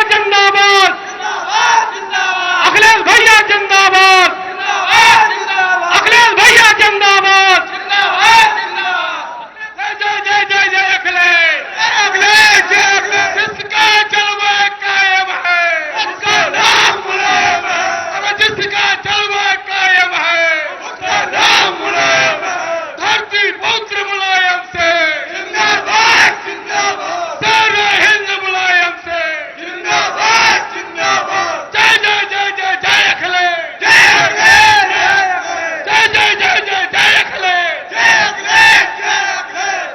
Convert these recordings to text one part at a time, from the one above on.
जिंदाबाद, अखिलेश भैया जिंदाबाद, अखिलेश भैया जिंदाबाद, जय जय जय जय अखिलेश, अखिलेश जय अखिलेश, जिसका जलवा कायम है उसका नाम मुलायम है, जिसका जलवा कायम है उसका नाम मुलायम है, धरती पुत्र मुलायम से जिंदाबाद जिंदाबाद, सारे हिंद मुलायम से जिंदाबाद जिंदाबाद, जय जय जय जय जय अखिलेश, जय अखिलेश, जय जय जय जय जय अखिलेश, जय अखिलेश,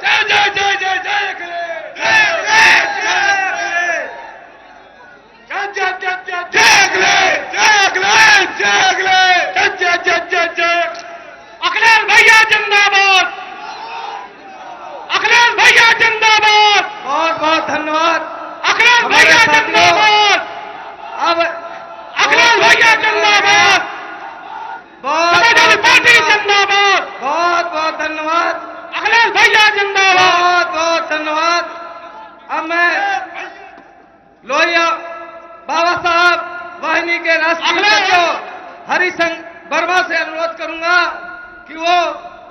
जय जय जय जय जय अखिलेश, जय अखिलेश, जय जय जय जय जय अखिलेश, जय अखिलेश, जय अखिलेश, जय जय जय जय जय अखिलेश भैया जिंदाबाद, अखिलेश भैया जिंदाबाद, बहुत बहुत धन्यवाद। अखिलेश भैया जिंदाबाद, अब अखिलेश भैया जिंदाबाद, समाजवादी पार्टी जिंदाबाद, बहुत बहुत धन्यवाद, अखिलेश भैया जिंदाबाद। बहुत बहुत धन्यवाद। अब मैं लोहिया बाबा साहब वाहिनी के राष्ट्रीय सचिव हरि सिंह वर्मा से अनुरोध करूंगा कि वो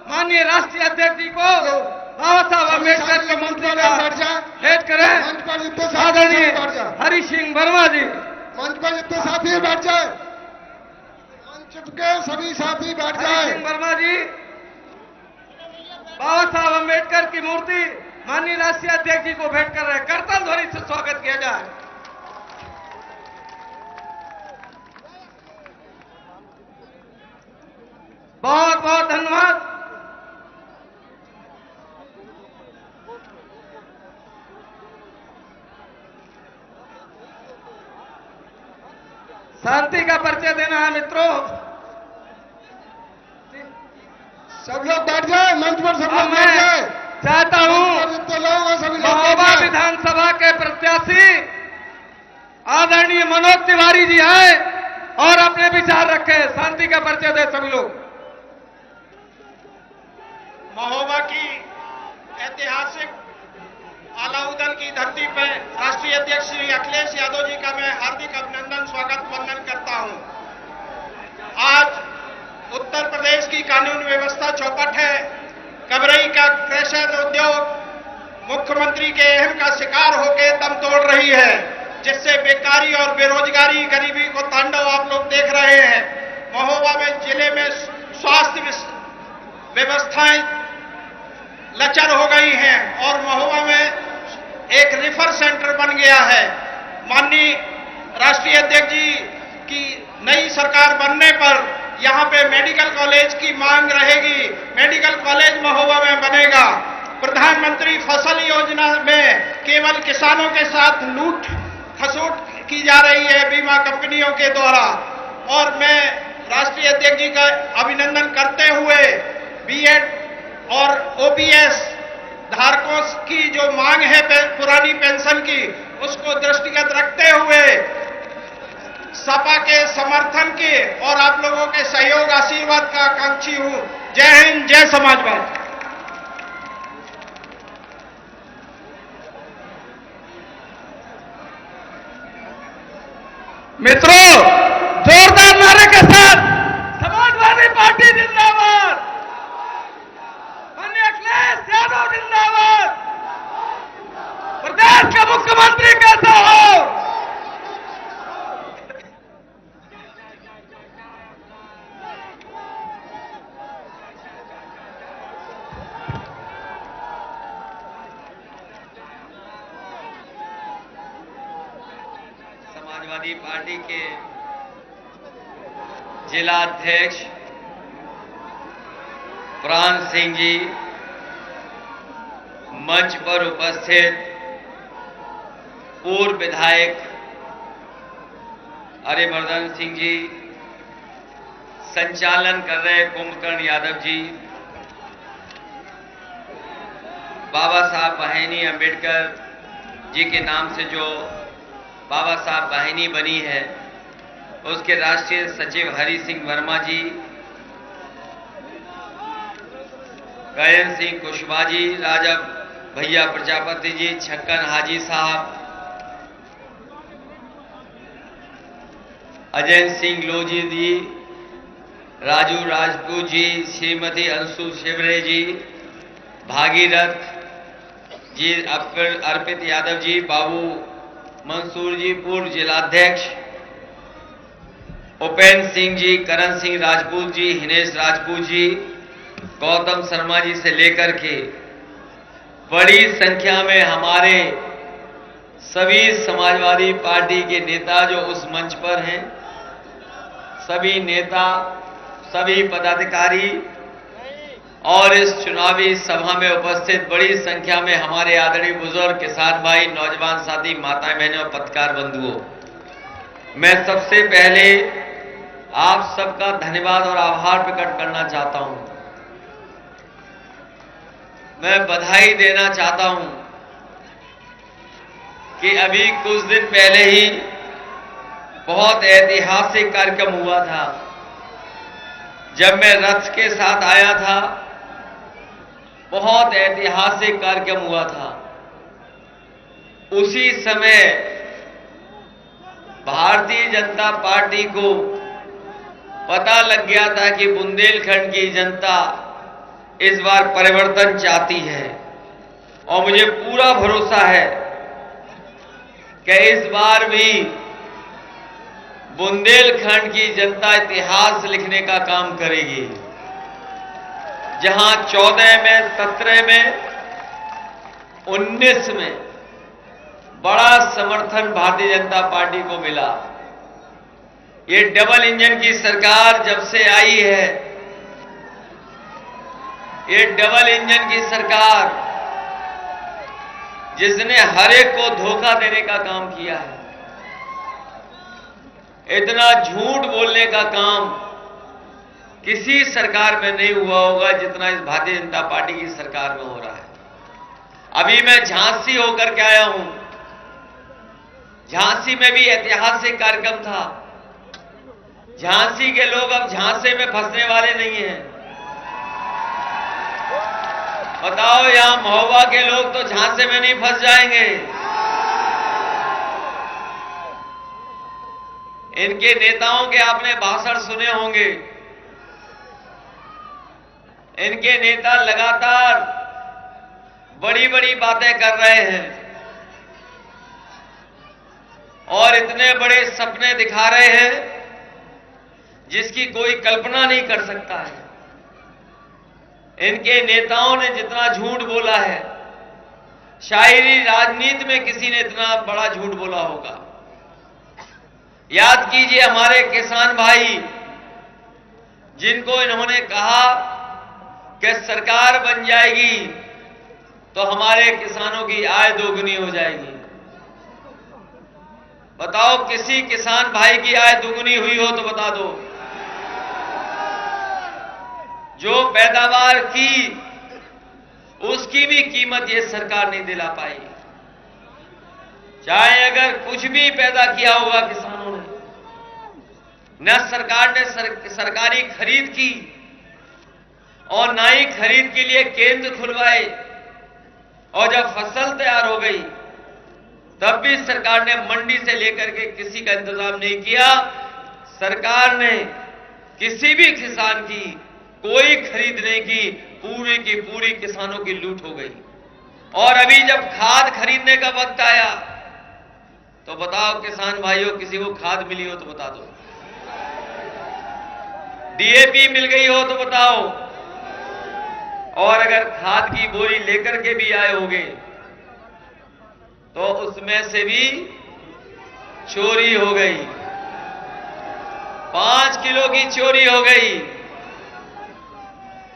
माननीय राष्ट्रीय अध्यक्ष जी को बाबा साहब अम्बेडकर के मंत्री का भेंट करें। मंच पर जितने आदरणीय बैठ जाए, हरि सिंह वर्मा जी। मंच पर जितने साथी बैठ जाए, मंच के सभी साथी बैठ हरि जाए। सिंह वर्मा जी, बाबा साहब अम्बेडकर की मूर्ति माननीय राष्ट्रीय अध्यक्ष जी को भेंट कर रहे हैं। करताल ध्वनि से स्वागत किया जाए। बहुत बहुत धन्यवाद। शांति का परिचय देना है मित्रों। सब लोग बैठ जाए, मंच पर सब अब लोग बैठ मैं जाए। चाहता मंच पर हूं जितने लोग हैं सभी लोग बैठ महोबा जाए। विधानसभा के प्रत्याशी आदरणीय मनोज तिवारी जी आए और अपने विचार रखें। शांति का परिचय दे सभी लोग। महोबा की ऐतिहासिक अलाउद्दीन की धरती पर राष्ट्रीय अध्यक्ष श्री अखिलेश यादव जी का मैं हार्दिक अभिनंदन स्वागत वंदन करता हूं। आज उत्तर प्रदेश की कानून व्यवस्था चौपट है। कबरई का क्रशर उद्योग मुख्यमंत्री के अहम का शिकार होकर दम तोड़ रही है, जिससे बेकारी और बेरोजगारी गरीबी को तांडव आप लोग देख रहे हैं। महोबा में जिले में स्वास्थ्य व्यवस्थाएं लचर हो गई हैं और महोबा में एक रिफर सेंटर बन गया है। माननीय राष्ट्रीय अध्यक्ष जी की नई सरकार बनने पर यहां पे मेडिकल कॉलेज की मांग रहेगी। मेडिकल कॉलेज महोबा में बनेगा। प्रधानमंत्री फसल योजना में केवल किसानों के साथ लूट खसोट की जा रही है बीमा कंपनियों के द्वारा। और मैं राष्ट्रीय अध्यक्ष जी का अभिनंदन करते हुए बीएड और ओपीएस धारकों की जो मांग है पुरानी पेंशन की, उसको दृष्टिगत रखते हुए सपा के समर्थन के और आप लोगों के सहयोग आशीर्वाद का आकांक्षी हूं। जय हिंद, जय समाजवाद। मित्रों, जोरदार नारे के साथ समाजवादी पार्टी जिंदाबाद, माननीय अखिलेश यादव जिंदाबाद, प्रदेश का मुख्यमंत्री कैसा हो। समाजवादी पार्टी के जिला अध्यक्ष प्राण सिंह जी, मंच पर उपस्थित पूर्व विधायक अरिमर्दन सिंह जी, संचालन कर रहे कुंभकर्ण यादव जी, बाबा साहब वाहिनी अम्बेडकर जी के नाम से जो बाबा साहब वाहिनी बनी है, उसके राष्ट्रीय सचिव हरि सिंह वर्मा जी, गयन सिंह कुशवाहा जी, राजा भैया प्रजापति जी, छक्कन हाजी साहब, अजय सिंह लोधी जी, राजू राजपूत जी, श्रीमती अंशु शिवरे जी, भागीरथ जी, अर्पित यादव जी, बाबू मंसूर जी, पूर्व जिलाध्यक्ष, उपेंद्र सिंह जी, करण सिंह राजपूत जी, हिनेश राजपूत जी, गौतम शर्मा जी से लेकर के बड़ी संख्या में हमारे सभी समाजवादी पार्टी के नेता जो उस मंच पर हैं, सभी नेता, सभी पदाधिकारी और इस चुनावी सभा में उपस्थित बड़ी संख्या में हमारे आदरणीय बुजुर्ग, किसान भाई, नौजवान साथी, माताएं बहनें और पत्रकार बंधुओं, मैं सबसे पहले आप सबका धन्यवाद और आभार प्रकट करना चाहता हूं। मैं बधाई देना चाहता हूं कि अभी कुछ दिन पहले ही बहुत ऐतिहासिक कार्यक्रम हुआ था। जब मैं रथ के साथ आया था, बहुत ऐतिहासिक कार्यक्रम हुआ था। उसी समय भारतीय जनता पार्टी को पता लग गया था कि बुंदेलखंड की जनता इस बार परिवर्तन चाहती है और मुझे पूरा भरोसा है कि इस बार भी बुंदेलखंड की जनता इतिहास लिखने का काम करेगी। जहां 14 में, 17 में, 19 में बड़ा समर्थन भारतीय जनता पार्टी को मिला। ये डबल इंजन की सरकार जब से आई है, ये डबल इंजन की सरकार जिसने हर एक को धोखा देने का काम किया है, इतना झूठ बोलने का काम किसी सरकार में नहीं हुआ होगा जितना इस भारतीय जनता पार्टी की सरकार में हो रहा है। अभी मैं झांसी होकर के आया हूं। झांसी में भी ऐतिहासिक कार्यक्रम था। झांसी के लोग अब झांसे में फंसने वाले नहीं हैं। बताओ, यहां महोबा के लोग तो झांसे में नहीं फंस जाएंगे। इनके नेताओं के आपने भाषण सुने होंगे। इनके नेता लगातार बड़ी बड़ी बातें कर रहे हैं और इतने बड़े सपने दिखा रहे हैं जिसकी कोई कल्पना नहीं कर सकता है। इनके नेताओं ने जितना झूठ बोला है, शायरी राजनीति में किसी ने इतना बड़ा झूठ बोला होगा। याद कीजिए हमारे किसान भाई, जिनको इन्होंने कहा कि सरकार बन जाएगी तो हमारे किसानों की आय दोगुनी हो जाएगी। बताओ, किसी किसान भाई की आय दोगुनी हुई हो तो बता दो। जो पैदावार की, उसकी भी कीमत ये सरकार नहीं दिला पाई। चाहे अगर कुछ भी पैदा किया होगा किसानों ने, न सरकार ने सरकारी खरीद की और ना ही खरीद के लिए केंद्र खुलवाए, और जब फसल तैयार हो गई तब भी सरकार ने मंडी से लेकर के किसी का इंतजाम नहीं किया। सरकार ने किसी भी किसान की कोई खरीद नहीं की, पूरी की पूरी किसानों की लूट हो गई। और अभी जब खाद खरीदने का वक्त आया तो बताओ किसान भाइयों, किसी को खाद मिली हो तो बता दो, डीएपी मिल गई हो तो बताओ। और अगर खाद की बोरी लेकर के भी आए होंगे तो उसमें से भी चोरी हो गई, 5 किलो की चोरी हो गई।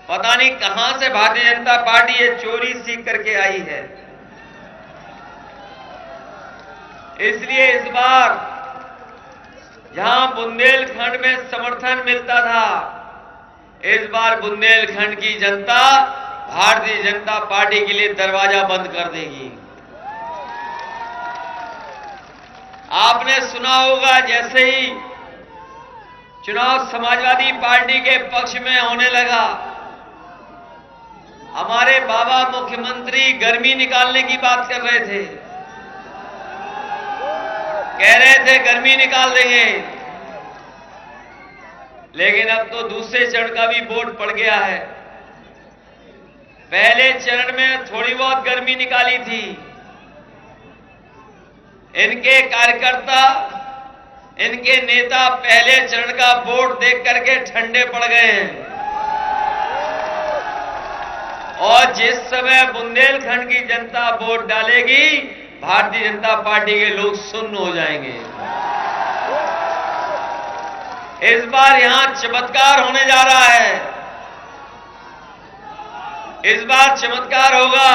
पता नहीं कहां से भारतीय जनता पार्टी ये चोरी सीख करके आई है। इसलिए इस बार जहां बुंदेलखंड में समर्थन मिलता था, इस बार बुंदेलखंड की जनता भारतीय जनता पार्टी के लिए दरवाजा बंद कर देगी। आपने सुना होगा, जैसे ही चुनाव समाजवादी पार्टी के पक्ष में होने लगा, हमारे बाबा मुख्यमंत्री गर्मी निकालने की बात कर रहे थे। कह रहे थे गर्मी निकाल देंगे, लेकिन अब तो दूसरे चरण का भी वोट पड़ गया है। पहले चरण में थोड़ी बहुत गर्मी निकाली थी, इनके कार्यकर्ता, इनके नेता पहले चरण का वोट देख करके ठंडे पड़ गए हैं और जिस समय बुंदेलखंड की जनता वोट डालेगी, भारतीय जनता पार्टी के लोग सुन्न हो जाएंगे। इस बार यहां चमत्कार होने जा रहा है। इस बार चमत्कार होगा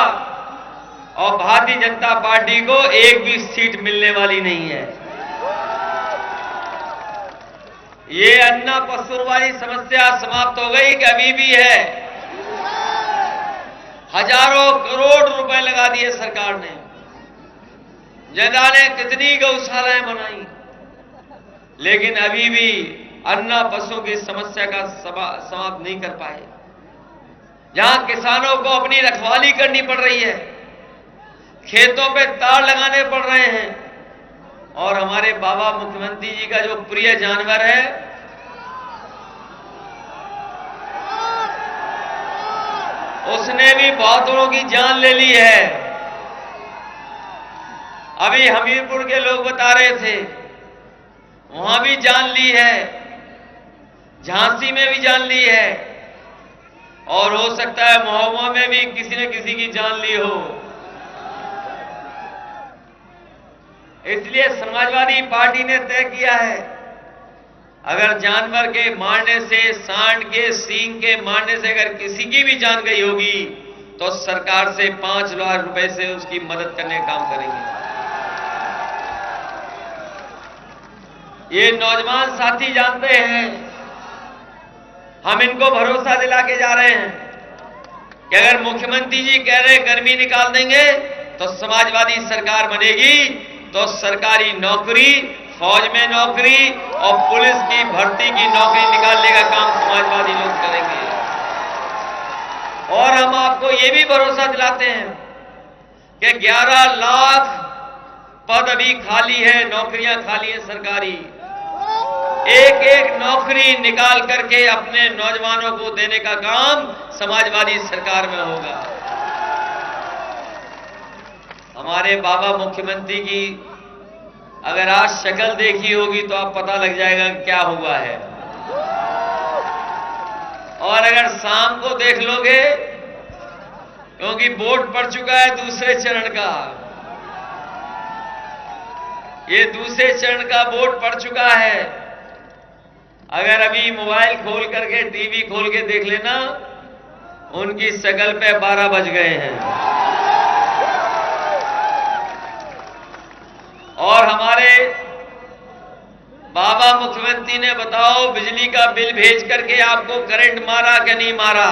और भारतीय जनता पार्टी को एक भी सीट मिलने वाली नहीं है। ये अन्ना पशु वाली समस्या समाप्त हो गई कि अभी भी है? हजारों करोड़ रुपए लगा दिए सरकार ने, जनता ने कितनी गौशालाएं बनाई, लेकिन अभी भी अन्ना पशु की समस्या का समाप्त नहीं कर पाए। जहां किसानों को अपनी रखवाली करनी पड़ रही है, खेतों पे तार लगाने पड़ रहे हैं और हमारे बाबा मुख्यमंत्री जी का जो प्रिय जानवर है, उसने भी बहुतों की जान ले ली है। अभी हमीरपुर के लोग बता रहे थे, वहां भी जान ली है, झांसी में भी जान ली है और हो सकता है महोबा में भी किसी न किसी की जान ली हो। इसलिए समाजवादी पार्टी ने तय किया है, अगर जानवर के मारने से, सांड के सींग के मारने से अगर किसी की भी जान गई होगी तो सरकार से 5 लाख रुपए से उसकी मदद करने का काम करेंगे। ये नौजवान साथी जानते हैं, हम इनको भरोसा दिला के जा रहे हैं कि अगर मुख्यमंत्री जी कह रहे गर्मी निकाल देंगे तो समाजवादी सरकार बनेगी, तो सरकारी नौकरी, फौज में नौकरी और पुलिस की भर्ती की नौकरी निकालने का काम समाजवादी लोग करेंगे। और हम आपको ये भी भरोसा दिलाते हैं कि 11 लाख पद अभी खाली है, नौकरियां खाली है सरकारी। एक एक नौकरी निकाल करके अपने नौजवानों को देने का काम समाजवादी सरकार में होगा। हमारे बाबा मुख्यमंत्री की अगर आज शक्ल देखी होगी तो आप पता लग जाएगा क्या हुआ है, और अगर शाम को देख लोगे, क्योंकि वोट पड़ चुका है दूसरे चरण का, ये दूसरे चरण का वोट पड़ चुका है। अगर अभी मोबाइल खोल करके, टीवी खोल के देख लेना, उनकी शक्ल पे 12 बज गए हैं। और हमारे बाबा मुख्यमंत्री ने बताओ बिजली का बिल भेज करके आपको करंट मारा कि नहीं मारा?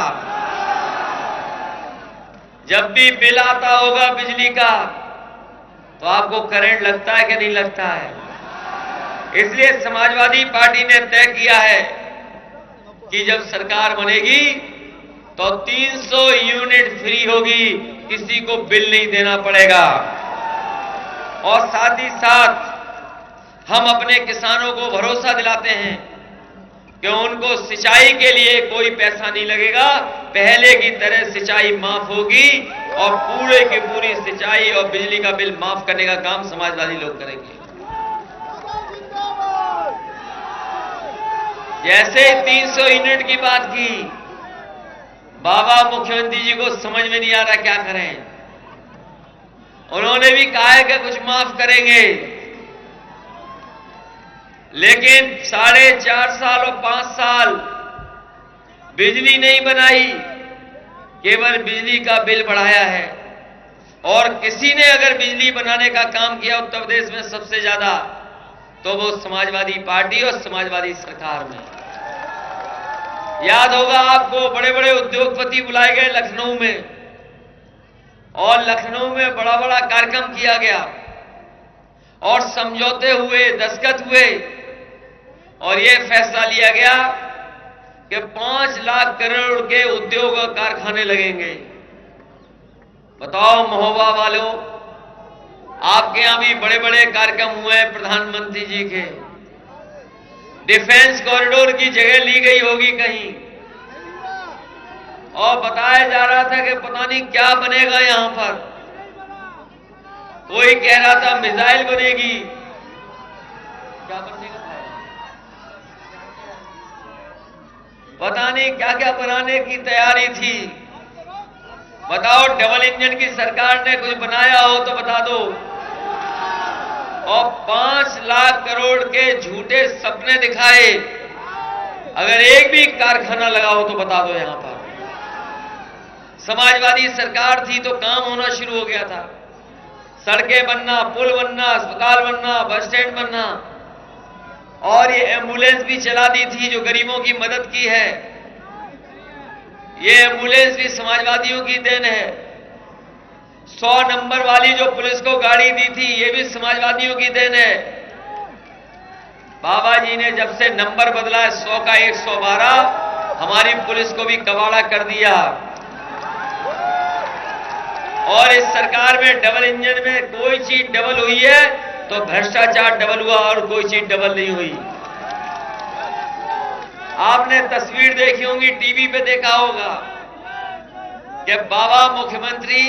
जब भी बिल आता होगा बिजली का तो आपको करंट लगता है कि नहीं लगता है? इसलिए समाजवादी पार्टी ने तय किया है कि जब सरकार बनेगी तो 300 यूनिट फ्री होगी, किसी को बिल नहीं देना पड़ेगा। और साथ ही साथ हम अपने किसानों को भरोसा दिलाते हैं कि उनको सिंचाई के लिए कोई पैसा नहीं लगेगा, पहले की तरह सिंचाई माफ होगी और पूरे की पूरी सिंचाई और बिजली का बिल माफ करने का काम समाजवादी लोग करेंगे। जैसे 300 यूनिट की बात की, बाबा मुख्यमंत्री जी को समझ में नहीं आ रहा क्या करें। उन्होंने भी कहा है कि कुछ माफ करेंगे, लेकिन 4.5 साल और 5 साल बिजली नहीं बनाई, केवल बिजली का बिल बढ़ाया है। और किसी ने अगर बिजली बनाने का काम किया उत्तर प्रदेश में सबसे ज्यादा, तो वो समाजवादी पार्टी और समाजवादी सरकार में। याद होगा आपको, बड़े बड़े उद्योगपति बुलाए गए लखनऊ में, और लखनऊ में बड़ा बड़ा कार्यक्रम किया गया और समझौते हुए, दस्तखत हुए और यह फैसला लिया गया कि 5 लाख करोड़ के उद्योग और कारखाने लगेंगे। बताओ महोबा वालों, आपके यहां भी बड़े बड़े कार्यक्रम हुए हैं प्रधानमंत्री जी के, डिफेंस कॉरिडोर की जगह ली गई होगी कहीं, और बताया जा रहा था कि पता नहीं क्या बनेगा यहां पर। कोई कह रहा था मिसाइल बनेगी, क्या बनेगा पता नहीं, क्या क्या बनाने की तैयारी थी। बताओ, डबल इंजन की सरकार ने कुछ बनाया हो तो बता दो। और 5 लाख करोड़ के झूठे सपने दिखाए, अगर एक भी कारखाना लगा हो तो बता दो। यहां पर समाजवादी सरकार थी तो काम होना शुरू हो गया था, सड़कें बनना, पुल बनना, अस्पताल बनना, बस स्टैंड बनना, और ये एम्बुलेंस भी चला दी थी जो गरीबों की मदद की है। ये एम्बुलेंस भी समाजवादियों की देन है। 100 नंबर वाली जो पुलिस को गाड़ी दी थी, ये भी समाजवादियों की देन है। बाबा जी ने जब से नंबर बदला है 100 का 112, हमारी पुलिस को भी कबाड़ा कर दिया। और इस सरकार में डबल इंजन में कोई चीज डबल हुई है तो भ्रष्टाचार डबल हुआ, और कोई चीज डबल नहीं हुई। आपने तस्वीर देखी होगी, टीवी पे देखा होगा कि बाबा मुख्यमंत्री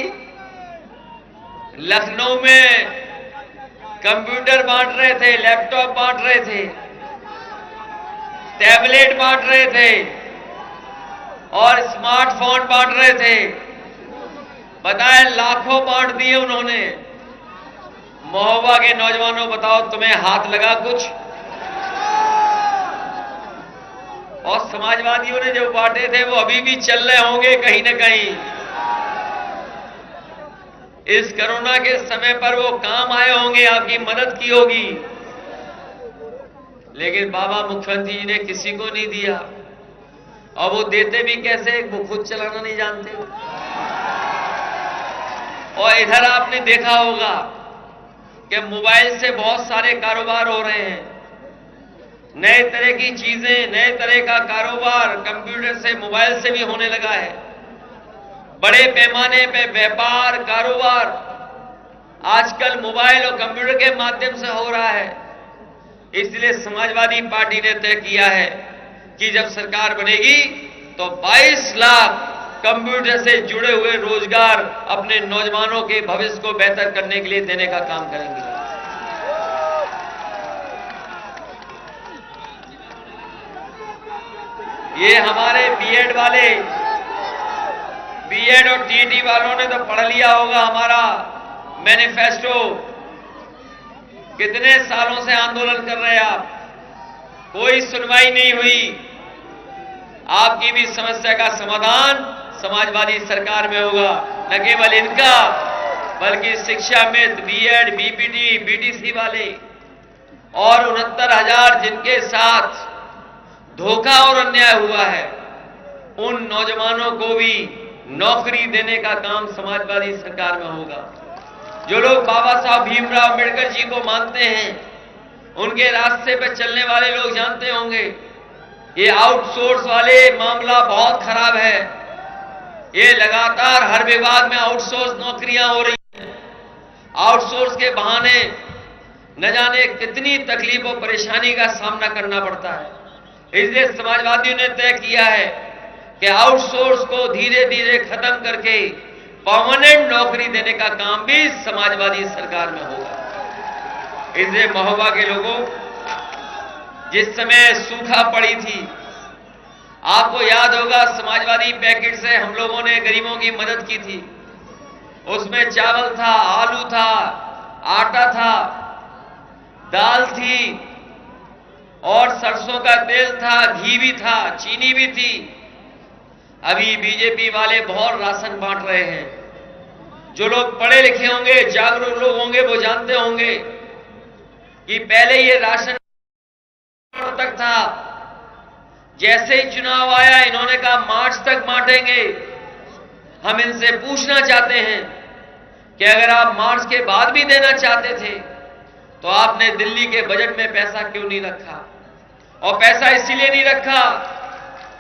लखनऊ में कंप्यूटर बांट रहे थे, लैपटॉप बांट रहे थे, टैबलेट बांट रहे थे और स्मार्टफोन बांट रहे थे। बताएं, लाखों बांट दिए उन्होंने। महोबा के नौजवानों, बताओ तुम्हें हाथ लगा कुछ? और समाजवादियों ने जो बांटे थे वो अभी भी चल रहे होंगे कहीं न कहीं। इस कोरोना के समय पर वो काम आए होंगे, आपकी मदद की होगी, लेकिन बाबा मुख्यमंत्री जी ने किसी को नहीं दिया। और वो देते भी कैसे, वो खुद चलाना नहीं जानते। और इधर आपने देखा होगा कि मोबाइल से बहुत सारे कारोबार हो रहे हैं, नए तरह की चीजें, नए तरह का कारोबार कंप्यूटर से, मोबाइल से भी होने लगा है। बड़े पैमाने पे व्यापार, कारोबार आजकल मोबाइल और कंप्यूटर के माध्यम से हो रहा है। इसलिए समाजवादी पार्टी ने तय किया है कि जब सरकार बनेगी तो 22 लाख कंप्यूटर से जुड़े हुए रोजगार अपने नौजवानों के भविष्य को बेहतर करने के लिए देने का काम करेंगे। ये हमारे बीएड वाले, बीएड और टीटी वालों ने तो पढ़ लिया होगा हमारा मैनिफेस्टो। कितने सालों से आंदोलन कर रहे हैं आप, कोई सुनवाई नहीं हुई। आपकी भी समस्या का समाधान समाजवादी सरकार में होगा। न केवल इनका, बल्कि शिक्षा मित्र, बीएड, बीपीटी, बीटीसी वाले और 69,000 जिनके साथ धोखा और अन्याय हुआ है, उन नौजवानों को भी नौकरी देने का काम समाजवादी सरकार में होगा। जो लोग बाबा साहब भीमराव अम्बेडकर जी को मानते हैं, उनके रास्ते पर चलने वाले लोग जानते होंगे, ये आउटसोर्स वाले मामला बहुत खराब है। ये लगातार हर विभाग में आउटसोर्स नौकरियां हो रही हैं। आउटसोर्स के बहाने न जाने कितनी तकलीफ और परेशानी का सामना करना पड़ता है। इसलिए समाजवादियों ने तय किया है कि आउटसोर्स को धीरे धीरे खत्म करके परमानेंट नौकरी देने का काम भी समाजवादी सरकार में होगा। इसलिए महोबा के लोगों, जिस समय सूखा पड़ी थी, आपको याद होगा समाजवादी पैकेट से हम लोगों ने गरीबों की मदद की थी। उसमें चावल था, आलू था, आटा था, दाल थी और सरसों का तेल था, घी भी था, चीनी भी थी। अभी बीजेपी वाले बहुत राशन बांट रहे हैं। जो लोग पढ़े लिखे होंगे, जागरूक लोग होंगे, वो जानते होंगे कि पहले ये राशन तक था। जैसे ही चुनाव आया, इन्होंने कहा मार्च तक बांटेंगे। हम इनसे पूछना चाहते हैं कि अगर आप मार्च के बाद भी देना चाहते थे तो आपने दिल्ली के बजट में पैसा क्यों नहीं रखा? और पैसा इसीलिए नहीं रखा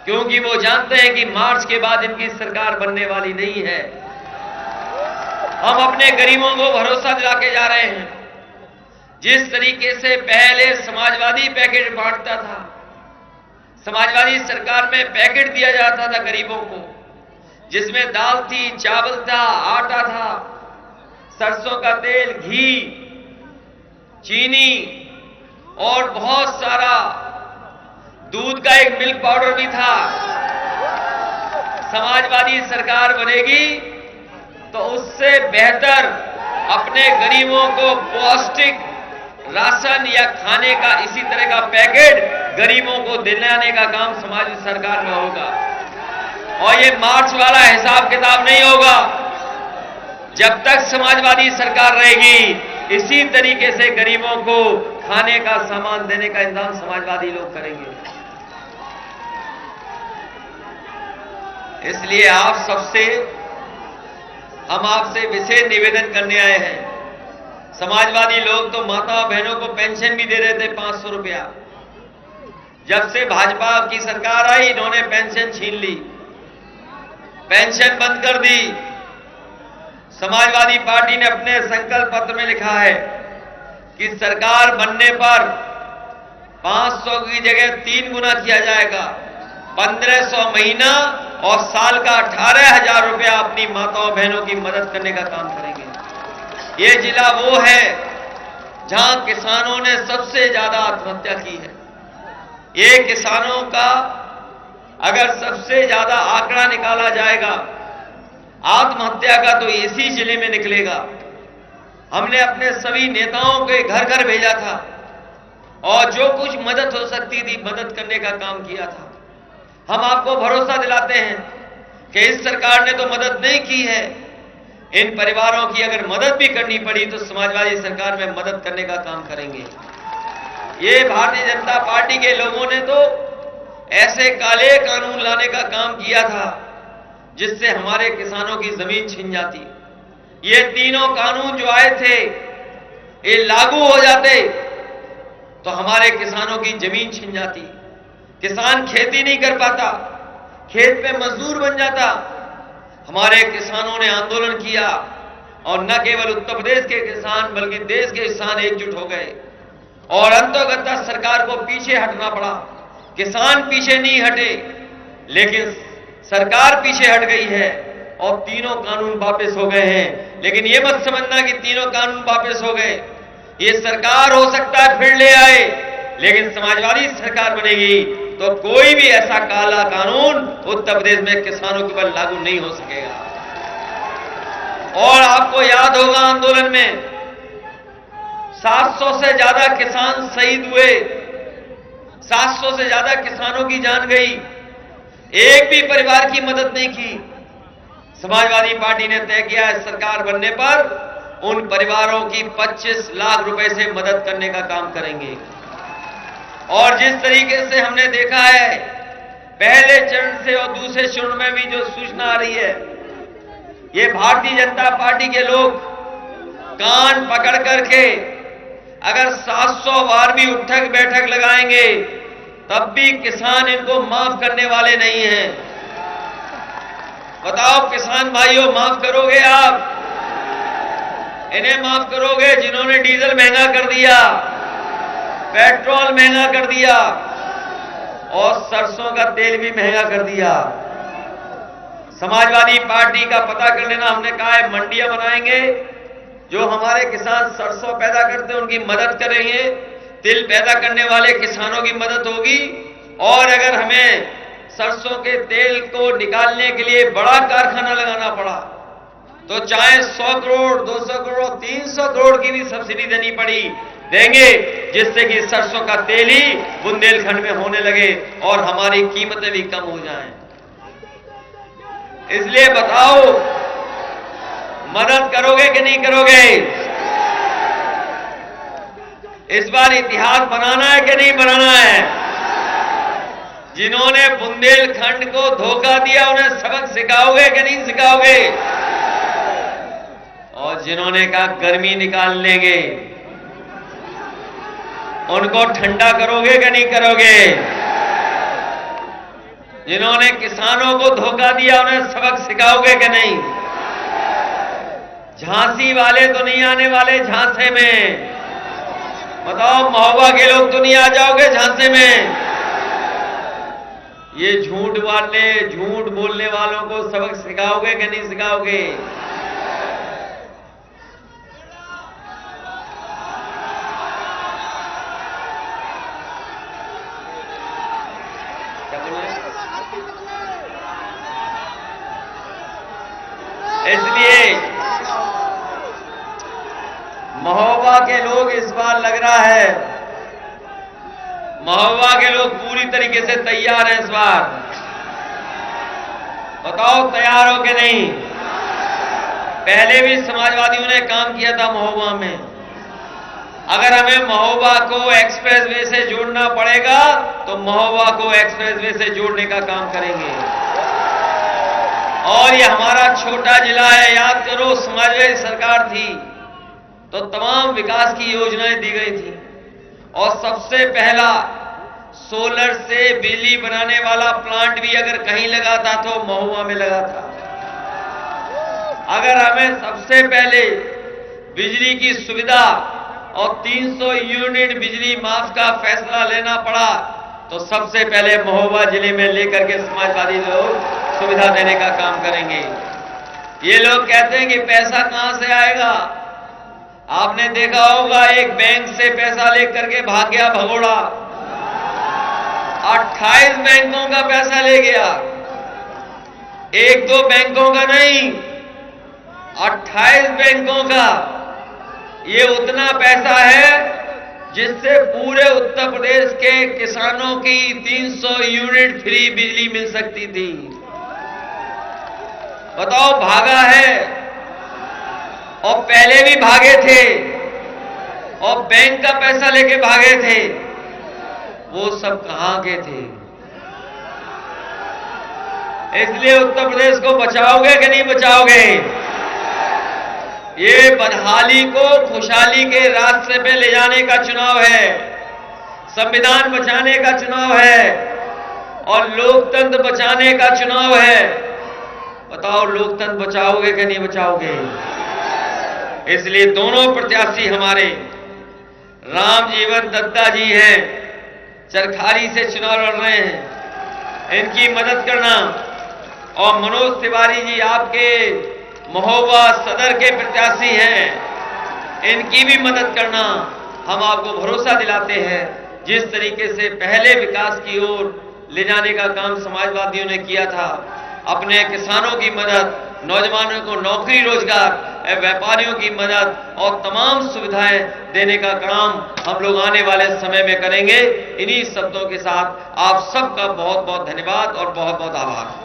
क्योंकि वो जानते हैं कि मार्च के बाद इनकी सरकार बनने वाली नहीं है। हम अपने गरीबों को भरोसा दिला के जा रहे हैं। जिस तरीके से पहले समाजवादी पैकेट बांटता था, समाजवादी सरकार में पैकेट दिया जाता था गरीबों को, जिसमें दाल थी, चावल था, आटा था, सरसों का तेल, घी, चीनी और बहुत सारा दूध का एक मिल्क पाउडर भी था। समाजवादी सरकार बनेगी तो उससे बेहतर अपने गरीबों को पौष्टिक राशन या खाने का इसी तरह का पैकेट गरीबों को दिलाने का काम समाजवादी सरकार में होगा। और ये मार्च वाला हिसाब किताब नहीं होगा। जब तक समाजवादी सरकार रहेगी, इसी तरीके से गरीबों को खाने का सामान देने का इंतजाम समाजवादी लोग करेंगे। इसलिए हम आपसे विशेष निवेदन करने आए हैं। समाजवादी लोग तो माता बहनों को पेंशन भी दे रहे थे 500 रुपया। जब से भाजपा की सरकार आई, इन्होंने पेंशन छीन ली, पेंशन बंद कर दी। समाजवादी पार्टी ने अपने संकल्प पत्र में लिखा है कि सरकार बनने पर 500 की जगह 3 गुना किया जाएगा, 1500 महीना और साल का 18,000 रुपया अपनी माताओं बहनों की मदद करने का काम करेंगे। ये जिला वो है जहां किसानों ने सबसे ज्यादा आत्महत्या की है। ये किसानों का अगर सबसे ज्यादा आंकड़ा निकाला जाएगा आत्महत्या का तो इसी जिले में निकलेगा। हमने अपने सभी नेताओं के घर घर भेजा था और जो कुछ मदद हो सकती थी मदद करने का काम किया था। हम आपको भरोसा दिलाते हैं कि इस सरकार ने तो मदद नहीं की है। इन परिवारों की अगर मदद भी करनी पड़ी तो समाजवादी सरकार में मदद करने का काम करेंगे। ये भारतीय जनता पार्टी के लोगों ने तो ऐसे काले कानून लाने का काम किया था जिससे हमारे किसानों की जमीन छिन जाती। ये तीनों कानून जो आए थे ये लागू हो जाते तो हमारे किसानों की जमीन छिन जाती, किसान खेती नहीं कर पाता, खेत पे मजदूर बन जाता। हमारे किसानों ने आंदोलन किया और न केवल उत्तर प्रदेश के किसान बल्कि देश के किसान एकजुट हो गए और अंतोगत्ता सरकार को पीछे हटना पड़ा। किसान पीछे नहीं हटे लेकिन सरकार पीछे हट गई है और तीनों कानून वापस हो गए हैं। लेकिन यह मत समझना कि तीनों कानून वापस हो गए। ये सरकार हो सकता है फिर ले आए, लेकिन समाजवादी सरकार बनेगी तो कोई भी ऐसा काला कानून उत्तर प्रदेश में किसानों के ऊपर लागू नहीं हो सकेगा। और आपको याद होगा आंदोलन में 700 से ज्यादा किसान शहीद हुए, 700 से ज्यादा किसानों की जान गई, एक भी परिवार की मदद नहीं की। समाजवादी पार्टी ने तय किया है सरकार बनने पर उन परिवारों की 25 लाख रुपए से मदद करने का काम करेंगे। और जिस तरीके से हमने देखा है पहले चरण से और दूसरे चरण में भी जो सूचना आ रही है, ये भारतीय जनता पार्टी के लोग कान पकड़ करके अगर 700 बार भी उठक बैठक लगाएंगे तब भी किसान इनको माफ करने वाले नहीं हैं। बताओ किसान भाइयों, माफ करोगे आप? इन्हें माफ करोगे जिन्होंने डीजल महंगा कर दिया, पेट्रोल महंगा कर दिया और सरसों का तेल भी महंगा कर दिया। समाजवादी पार्टी का पता कर लेना, हमने कहा है मंडियां बनाएंगे, जो हमारे किसान सरसों पैदा करते हैं उनकी मदद करेंगे, तिल पैदा करने वाले किसानों की मदद होगी। और अगर हमें सरसों के तेल को निकालने के लिए बड़ा कारखाना लगाना पड़ा तो चाहे 100 करोड़, 200 करोड़, 300 करोड़ की भी सब्सिडी देनी पड़ी, देंगे, जिससे कि सरसों का तेल ही बुंदेलखंड में होने लगे और हमारी कीमतें भी कम हो जाएं। इसलिए बताओ, मदद करोगे कि नहीं करोगे? इस बार इतिहास बनाना है कि नहीं बनाना है? जिन्होंने बुंदेलखंड को धोखा दिया उन्हें सबक सिखाओगे कि नहीं सिखाओगे? और जिन्होंने कहा गर्मी निकाल लेंगे उनको ठंडा करोगे कि नहीं करोगे? जिन्होंने किसानों को धोखा दिया उन्हें सबक सिखाओगे कि नहीं? झांसी वाले तो नहीं आने वाले झांसे में, बताओ महोबा के लोग तो नहीं आ जाओगे झांसे में? ये झूठ बोलने वालों को सबक सिखाओगे कि नहीं सिखाओगे? इसलिए महोबा के लोग इस बार लग रहा है, महोबा के लोग पूरी तरीके से तैयार हैं इस बार। बताओ तैयार हो कि नहीं? पहले भी समाजवादियों ने काम किया था महोबा में। अगर हमें महोबा को एक्सप्रेसवे से जोड़ना पड़ेगा तो महोबा को एक्सप्रेसवे से जोड़ने का काम करेंगे। और ये हमारा छोटा जिला है, याद करो समाजवादी सरकार थी तो तमाम विकास की योजनाएं दी गई थी और सबसे पहला सोलर से बिजली बनाने वाला प्लांट भी अगर कहीं लगा था तो महुआ में लगा था। अगर हमें सबसे पहले बिजली की सुविधा और 300 यूनिट बिजली माफ का फैसला लेना पड़ा तो सबसे पहले महोबा जिले में लेकर के समाजवादी लोग सुविधा देने का काम करेंगे। ये लोग कहते हैं कि पैसा कहां से आएगा? आपने देखा होगा एक बैंक से पैसा लेकर के भाग गया भगोड़ा, 28 बैंकों का पैसा ले गया। एक दो बैंकों का नहीं, 28 बैंकों का। ये उतना पैसा है जिससे पूरे उत्तर प्रदेश के किसानों की 300 यूनिट फ्री बिजली मिल सकती थी। बताओ भागा है और पहले भी भागे थे और बैंक का पैसा लेके भागे थे, वो सब कहां के थे? इसलिए उत्तर प्रदेश को बचाओगे कि नहीं बचाओगे? ये बदहाली को खुशहाली के रास्ते पे ले जाने का चुनाव है, संविधान बचाने का चुनाव है और लोकतंत्र बचाने का चुनाव है। बताओ लोकतंत्र बचाओगे कि नहीं बचाओगे? इसलिए दोनों प्रत्याशी हमारे राम जीवन दत्ता जी हैं, चरखारी से चुनाव लड़ रहे हैं, इनकी मदद करना और मनोज तिवारी जी आपके महोबा सदर के प्रत्याशी हैं, इनकी भी मदद करना। हम आपको भरोसा दिलाते हैं जिस तरीके से पहले विकास की ओर ले जाने का काम समाजवादियों ने किया था, अपने किसानों की मदद, नौजवानों को नौकरी रोजगार, व्यापारियों की मदद और तमाम सुविधाएं देने का काम हम लोग आने वाले समय में करेंगे। इन्हीं शब्दों के साथ आप सबका बहुत बहुत धन्यवाद और बहुत बहुत आभार।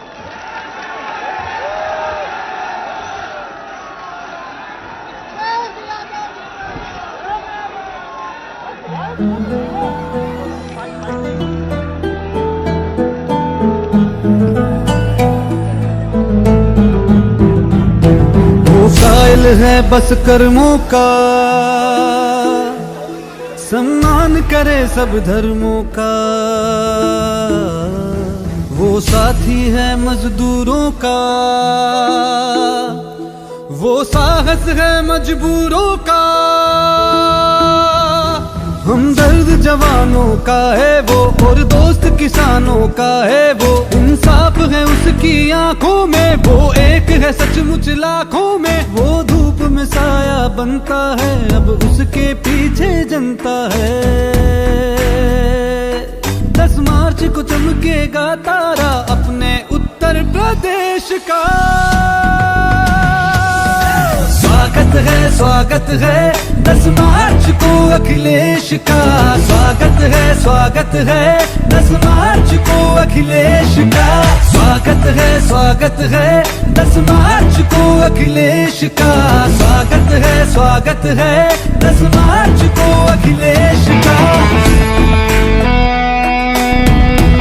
कायल है बस कर्मों का, सम्मान करे सब धर्मों का। वो साथी है मजदूरों का, वो साहस है मजबूरों का। हमदर्द जवानों का है वो और दोस्त किसानों का है वो। इंसाफ है उसकी आंखों में, वो एक है सचमुच लाखों में। वो धूप में साया बनता है, अब उसके पीछे जनता है। 10 मार्च को चमकेगा तारा अपने उत्तर प्रदेश का। स्वागत है 10 मार्च को अखिलेश का। स्वागत है 10 मार्च को अखिलेश का। स्वागत है 10 मार्च को अखिलेश का। स्वागत है 10 मार्च को अखिलेश का।